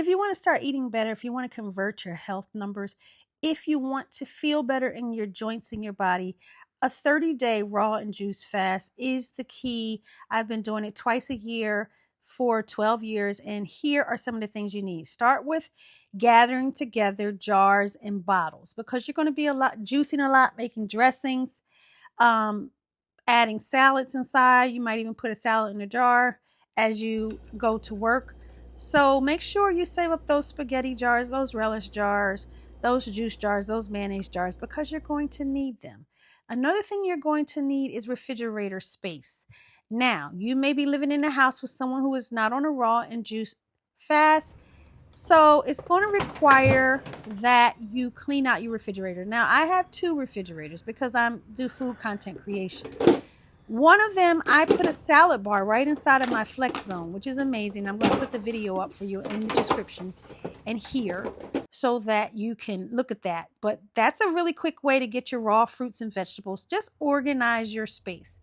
if you want to start eating better, if you want to convert your health numbers, if you want to feel better in your joints in your body, a 30-day raw and juice fast is the key. I've been doing it twice a year for 12 years, and here are some of the things you need. Start with gathering together jars and bottles because you're going to be a lot juicing a lot, making dressings, um, adding salads inside. You might even put a salad in a jar as you go to work. So make sure you save up those spaghetti jars, those relish jars, those juice jars, those mayonnaise jars, because you're going to need them. Another thing you're going to need is refrigerator space. Now, you may be living in a house with someone who is not on a raw and juice fast. So it's going to require that you clean out your refrigerator. Now, I have two refrigerators because I do food content creation. One of them, I put a salad bar right inside of my flex zone, which is amazing. I'm going to put the video up for you in the description and here so that you can look at that. But that's a really quick way to get your raw fruits and vegetables. Just organize your space.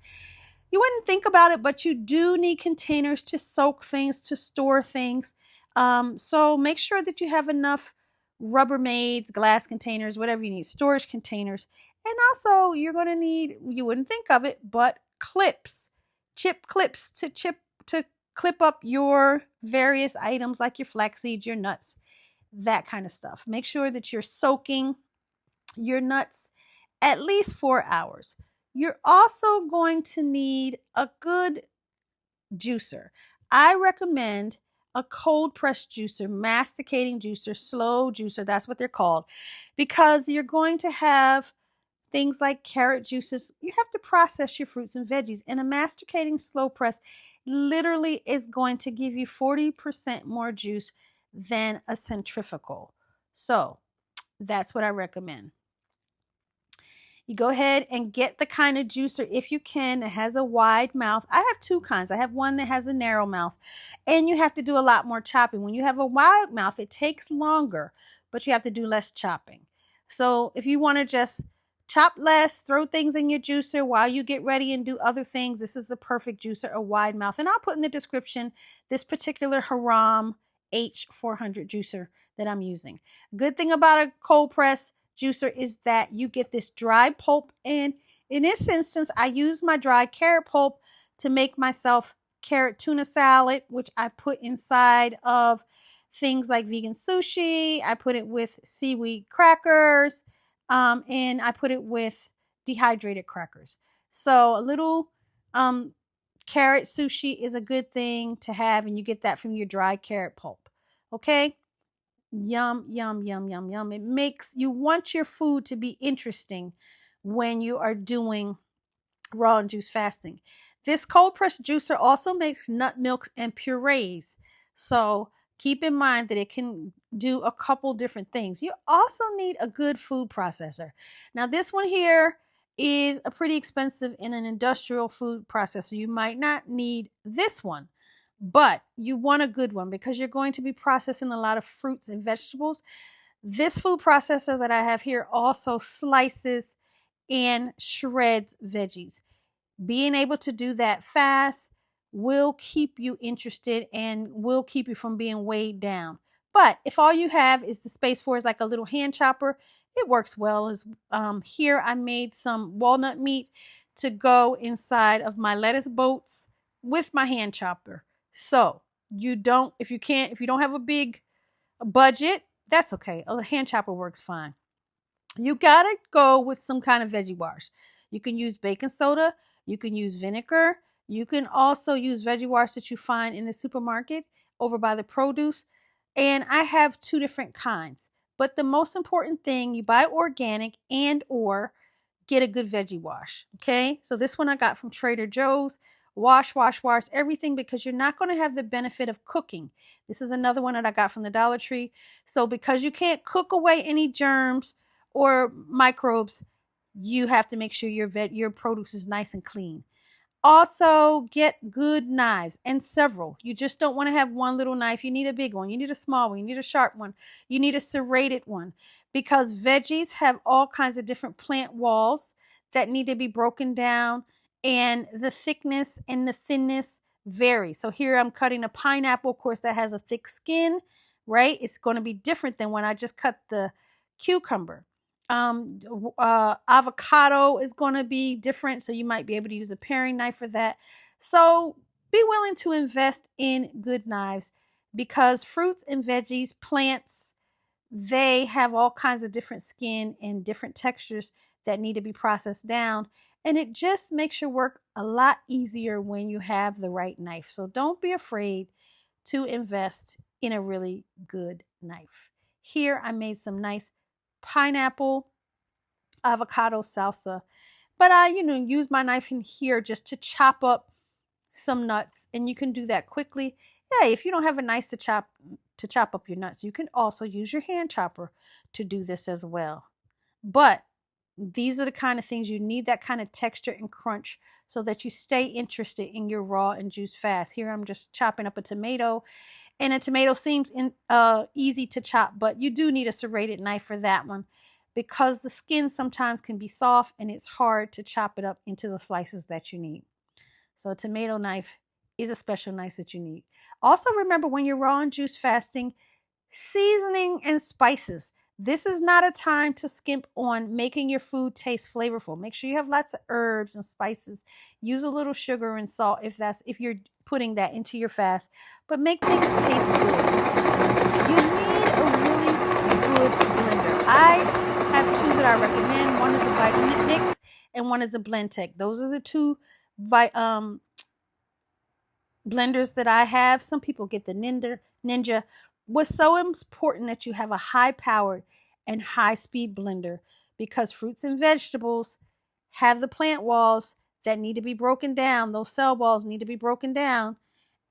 You wouldn't think about it, but you do need containers to soak things, to store things. So make sure that you have enough Rubbermaids, glass containers, whatever you need, storage containers. And also you're going to need, you wouldn't think of it, but clips, chip clips to clip up your various items like your flax seeds, your nuts, that kind of stuff. Make sure that you're soaking your nuts at least 4 hours. You're also going to need a good juicer. I recommend a cold press juicer, masticating juicer, slow juicer, that's what they're called, because you're going to have things like carrot juices. You have to process your fruits and veggies, and a masticating slow press literally is going to give you 40% more juice than a centrifugal. So that's what I recommend. You go ahead and get the kind of juicer, if you can, that has a wide mouth. I have two kinds. I have one that has a narrow mouth, and you have to do a lot more chopping. When you have a wide mouth, it takes longer, but you have to do less chopping. So if you want to just chop less, throw things in your juicer while you get ready and do other things, this is the perfect juicer, a wide mouth. And I'll put in the description this particular Haram H400 juicer that I'm using. Good thing about a cold press juicer is that you get this dry pulp, and in this instance I use my dry carrot pulp to make myself carrot tuna salad, which I put inside of things like vegan sushi. I put it with seaweed crackers, and I put it with dehydrated crackers. So a little carrot sushi is a good thing to have, and you get that from your dry carrot pulp. Okay. Yum, yum, yum, yum, yum. It makes you want your food to be interesting when you are doing raw and juice fasting. This cold press juicer also makes nut milks and purees. So keep in mind that it can do a couple different things. You also need a good food processor. Now this one here is a pretty expensive in an industrial food processor. You might not need this one, but you want a good one because you're going to be processing a lot of fruits and vegetables. This food processor that I have here also slices and shreds veggies. Being able to do that fast will keep you interested and will keep you from being weighed down. But if all you have is the space for is like a little hand chopper, it works well. As here I made some walnut meat to go inside of my lettuce boats with my hand chopper. So you don't, if you don't have a big budget, that's okay. A hand chopper works fine. You gotta go with some kind of veggie wash. You can use baking soda, you can use vinegar, you can also use veggie wash that you find in the supermarket over by the produce. And I have two different kinds. But the most important thing, you buy organic and or get a good veggie wash. Okay, so this one I got from Trader Joe's. Wash, wash, wash everything because you're not going to have the benefit of cooking. This is another one that I got from the Dollar Tree. So because you can't cook away any germs or microbes, you have to make sure your produce is nice and clean. Also, get good knives, and several. You just don't want to have one little knife. You need a big one. You need a small one. You need a sharp one. You need a serrated one because veggies have all kinds of different plant walls that need to be broken down, and the thickness and the thinness vary. So here I'm cutting a pineapple, of course, that has a thick skin right? It's going to be different than when I just cut the cucumber. Avocado is going to be different, so you might be able to use a paring knife for that. So be willing to invest in good knives, because fruits and veggies, plants, they have all kinds of different skin and different textures that need to be processed down. And it just makes your work a lot easier when you have the right knife. So don't be afraid to invest in a really good knife. Here I made some nice pineapple avocado salsa, but I, use my knife in here just to chop up some nuts, and you can do that quickly. Yeah, if you don't have a knife to chop up your nuts, you can also use your hand chopper to do this as well. But these are the kind of things you need, that kind of texture and crunch, so that you stay interested in your raw and juice fast. Here I'm just chopping up a tomato, and a tomato seems easy to chop, but you do need a serrated knife for that one, because the skin sometimes can be soft and it's hard to chop it up into the slices that you need. So a tomato knife is a special knife that you need. Also remember, when you're raw and juice fasting, seasoning and spices. This is not a time to skimp on making your food taste flavorful. Make sure you have lots of herbs and spices. Use a little sugar and salt if you're putting that into your fast, but make things taste good. You need a really good blender. I have two that I recommend. One is a Vitamin Mix and one is a Blendtec. Those are the two blenders that I have. Some people get the Ninja. What's so important that you have a high powered and high speed blender, because fruits and vegetables have the plant walls that need to be broken down. Those cell walls need to be broken down,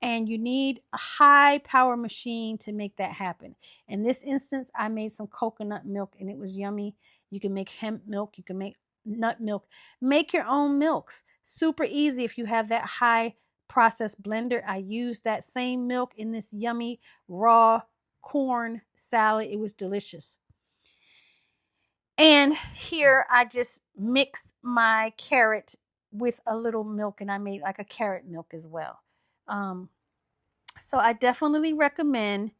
and you need a high power machine to make that happen. In this instance, I made some coconut milk and it was yummy. You can make hemp milk, you can make nut milk, make your own milks. Super easy if you have that high processed blender. I used that same milk in this yummy raw corn salad. It was delicious. And here I just mixed my carrot with a little milk, and I made like a carrot milk as well. So I definitely recommend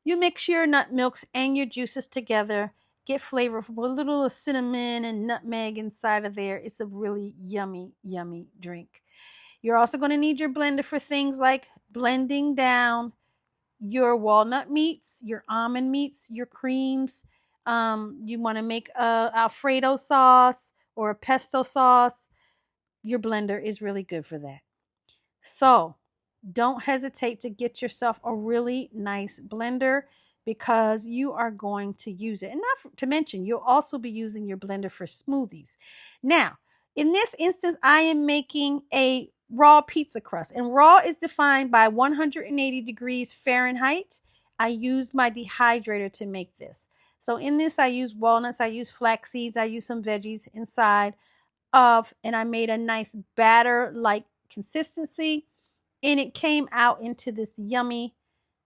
you mix your nut milks and your juices together. Get flavorful, a little cinnamon and nutmeg inside of there. It's a really yummy, yummy drink. You're also going to need your blender for things like blending down your walnut meats, your almond meats, your creams. You want to make a Alfredo sauce or a pesto sauce. Your blender is really good for that. So don't hesitate to get yourself a really nice blender, because you are going to use it. And not to mention, you'll also be using your blender for smoothies. Now, in this instance, I am making a raw pizza crust, and raw is defined by 180 degrees Fahrenheit. I used my dehydrator to make this. So in this, I use walnuts, I use flax seeds, I use some veggies inside and I made a nice batter like consistency, and it came out into this yummy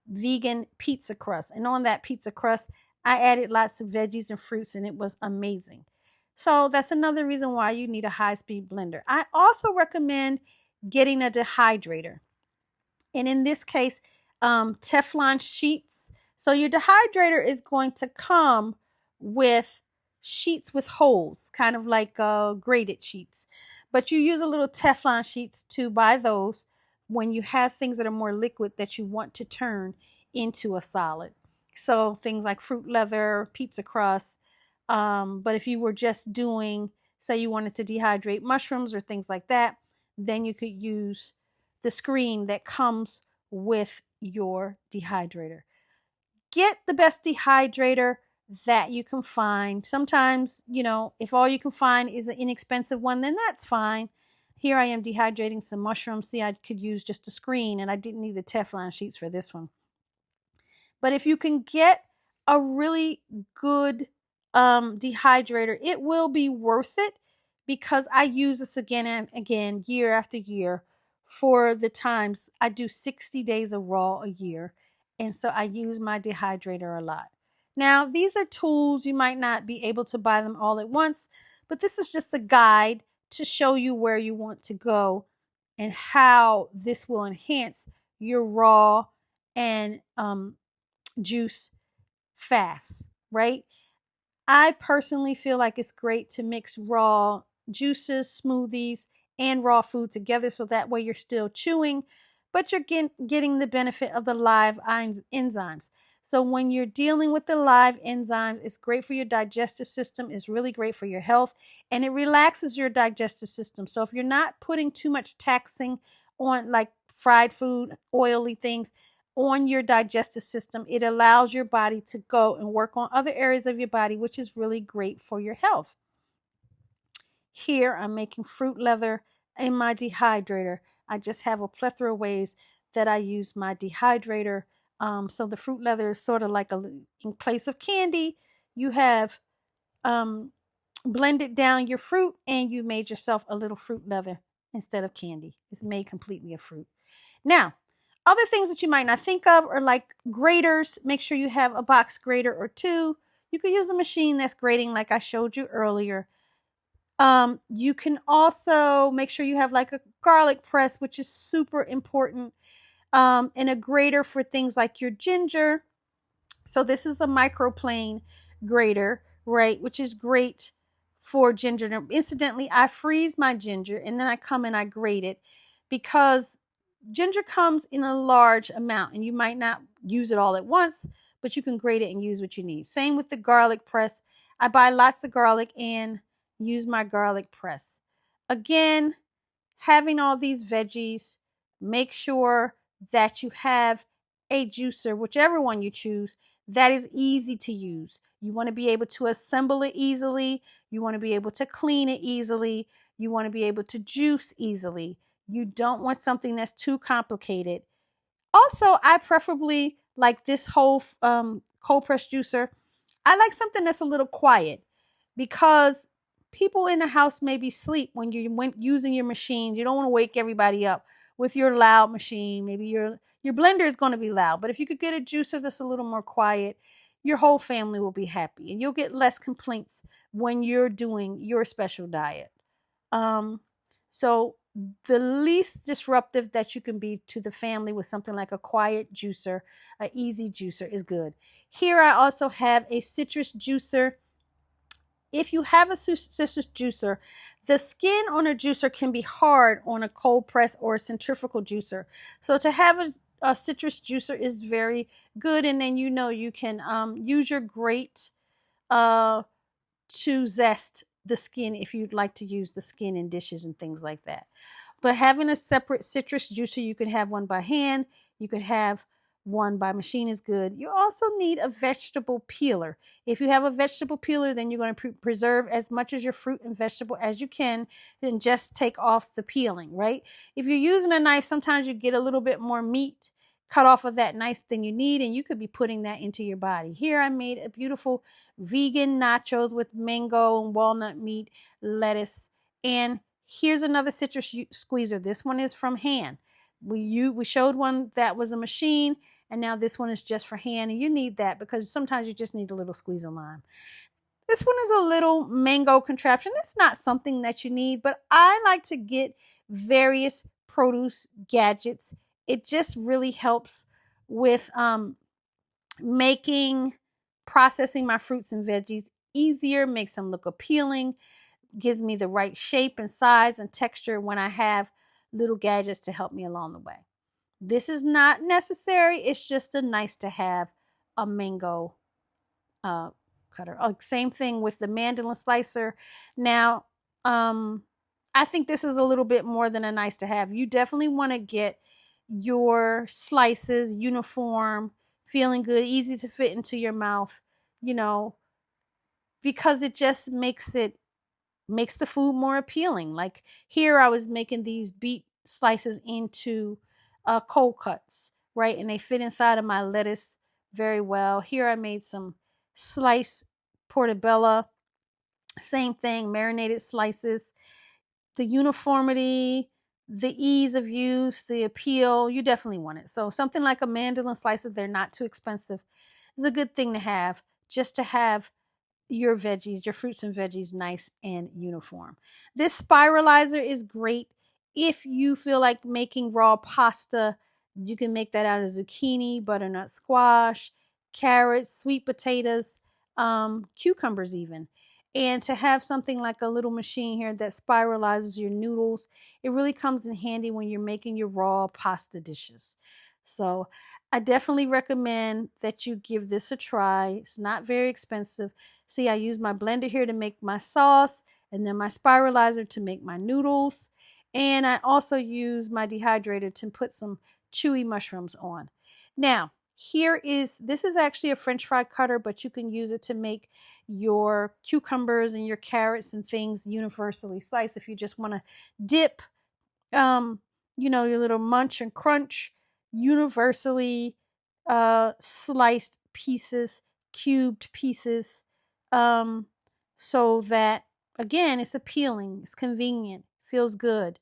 vegan pizza crust. And on that pizza crust, I added lots of veggies and fruits, and it was amazing. So that's another reason why you need a high speed blender. I also recommend getting a dehydrator, and in this case, Teflon sheets. So your dehydrator is going to come with sheets with holes, kind of like grated sheets. But you use a little Teflon sheets to buy those when you have things that are more liquid that you want to turn into a solid. So things like fruit leather, pizza crust. But if you were just doing, say you wanted to dehydrate mushrooms or things like that, then you could use the screen that comes with your dehydrator. Get the best dehydrator that you can find. Sometimes, if all you can find is an inexpensive one, then that's fine. Here I am dehydrating some mushrooms. See, I could use just a screen, and I didn't need the Teflon sheets for this one. But if you can get a really good dehydrator, it will be worth it, because I use this again and again, year after year, for the times I do 60 days of raw a year. And so I use my dehydrator a lot. Now, these are tools. You might not be able to buy them all at once, but this is just a guide to show you where you want to go and how this will enhance your raw and juice fast, right? I personally feel like it's great to mix raw juices, smoothies, and raw food together so that way you're still chewing, but you're getting the benefit of the live enzymes. So when you're dealing with the live enzymes, it's great for your digestive system, it's really great for your health, and it relaxes your digestive system. So if you're not putting too much taxing on like fried food, oily things, on your digestive system, it allows your body to go and work on other areas of your body, which is really great for your health. Here, I'm making fruit leather in my dehydrator. I just have a plethora of ways that I use my dehydrator. So the fruit leather is sort of like in place of candy, you have um, blended down your fruit and you made yourself a little fruit leather instead of candy. It's made completely of fruit. Now, other things that you might not think of are like graters. Make sure you have a box grater or two. You could use a machine that's grating like I showed you earlier. You can also make sure you have like a garlic press, which is super important, and a grater for things like your ginger. So this is a microplane grater, right, which is great for ginger. Now, incidentally, I freeze my ginger and then I come and I grate it because ginger comes in a large amount and you might not use it all at once, but you can grate it and use what you need. Same with the garlic press. I buy lots of garlic and use my garlic press. Again, having all these veggies, make sure that you have a juicer, whichever one you choose, that is easy to use. You want to be able to assemble it easily. You want to be able to clean it easily. You want to be able to juice easily. You don't want something that's too complicated. Also, I preferably like this whole cold press juicer. I like something that's a little quiet because people in the house maybe sleep when you're using your machine. You don't want to wake everybody up with your loud machine. Maybe your blender is going to be loud, but if you could get a juicer that's a little more quiet, your whole family will be happy and you'll get less complaints when you're doing your special diet. Um, so the least disruptive that you can be to the family with something like a quiet juicer, a easy juicer is good. Here I also have a citrus juicer. If you have a citrus juicer, the skin on a juicer can be hard on a cold press or a centrifugal juicer. So to have a citrus juicer is very good, and then you can use your grate uh, to zest the skin if you'd like to use the skin in dishes and things like that. But having a separate citrus juicer, you can have one by hand, you could have one by machine is good. You also need a vegetable peeler. If you have a vegetable peeler, then you're going to preserve as much as your fruit and vegetable as you can and just take off the peeling, right? If you're using a knife, sometimes you get a little bit more meat cut off of that knife than you need, and you could be putting that into your body. Here I made a beautiful vegan nachos with mango and walnut meat, lettuce, and here's another citrus squeezer. This one is from hand. We showed one that was a machine, and now this one is just for hand, and you need that because sometimes you just need a little squeeze of lime. This one is a little mango contraption. It's not something that you need, but I like to get various produce gadgets. It just really helps with making processing my fruits and veggies easier, makes them look appealing, gives me the right shape and size and texture when I have little gadgets to help me along the way. This is not necessary. It's just a nice to have a mango cutter. Same thing with the mandolin slicer. Now, I think this is a little bit more than a nice to have. You definitely want to get your slices uniform, feeling good, easy to fit into your mouth, you know, because it just makes the food more appealing. Like here, I was making these beet slices into cold cuts, right? And they fit inside of my lettuce very well. Here, I made some sliced portobello. Same thing, marinated slices. The uniformity, the ease of use, the appeal, you definitely want it. So something like a mandolin slicer, they're not too expensive. It's a good thing to have, just to have your veggies, your fruits and veggies nice and uniform. This spiralizer is great if you feel like making raw pasta. You can make that out of zucchini, butternut squash, carrots, sweet potatoes, cucumbers even. And to have something like a little machine here that spiralizes your noodles, it really comes in handy when you're making your raw pasta dishes. So I definitely recommend that you give this a try. It's not very expensive. See, I use my blender here to make my sauce, and then my spiralizer to make my noodles. And I also use my dehydrator to put some chewy mushrooms on. Now, this is actually a French fry cutter, but you can use it to make your cucumbers and your carrots and things universally sliced if you just want to dip um your little munch and crunch universally sliced pieces, cubed pieces, um so that again it's appealing, it's convenient, feels good.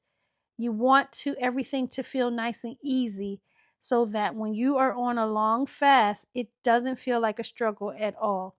You want to everything to feel nice and easy so that when you are on a long fast, it doesn't feel like a struggle at all.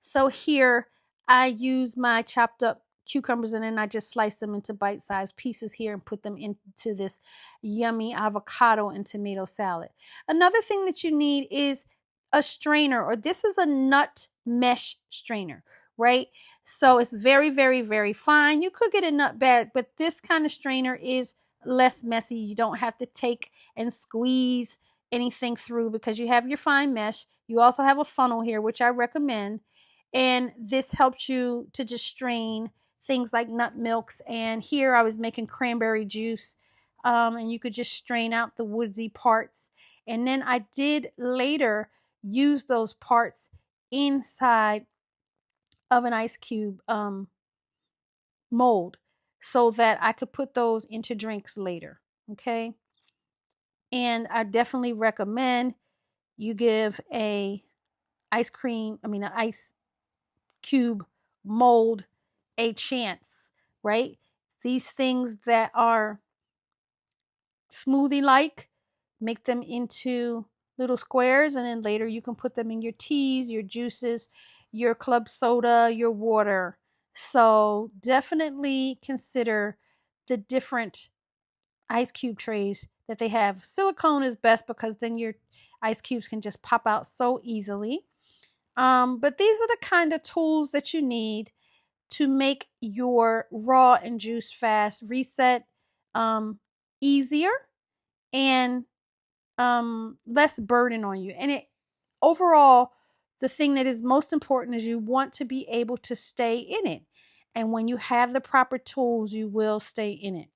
So here I use my chopped up cucumbers and then I just slice them into bite-sized pieces here and put them into this yummy avocado and tomato salad. Another thing that you need is a strainer, or this is a nut mesh strainer, right? So it's very, very, very fine. You could get a nut bag, but this kind of strainer is less messy. You don't have to take and squeeze anything through because you have your fine mesh. You also have a funnel here, which I recommend, and this helps you to just strain things like nut milks. And here I was making cranberry juice, and you could just strain out the woodsy parts. And then I did later use those parts inside of an ice cube mold so that I could put those into drinks later. Okay. And I definitely recommend you give an ice cube mold a chance, right? These things that are smoothie like, make them into little squares, and then later you can put them in your teas, your juices, your club soda, your water. So definitely consider the different ice cube trays that they have. Silicone is best because then your ice cubes can just pop out so easily. But these are the kind of tools that you need to make your raw and juice fast reset easier and less burden on you. And it overall, the thing that is most important is you want to be able to stay in it. And when you have the proper tools, you will stay in it.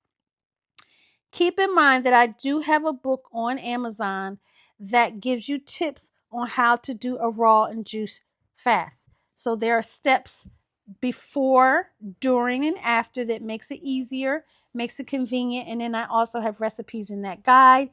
Keep in mind that I do have a book on Amazon that gives you tips on how to do a raw and juice fast. So there are steps before, during, and after that makes it easier, makes it convenient. And then I also have recipes in that guide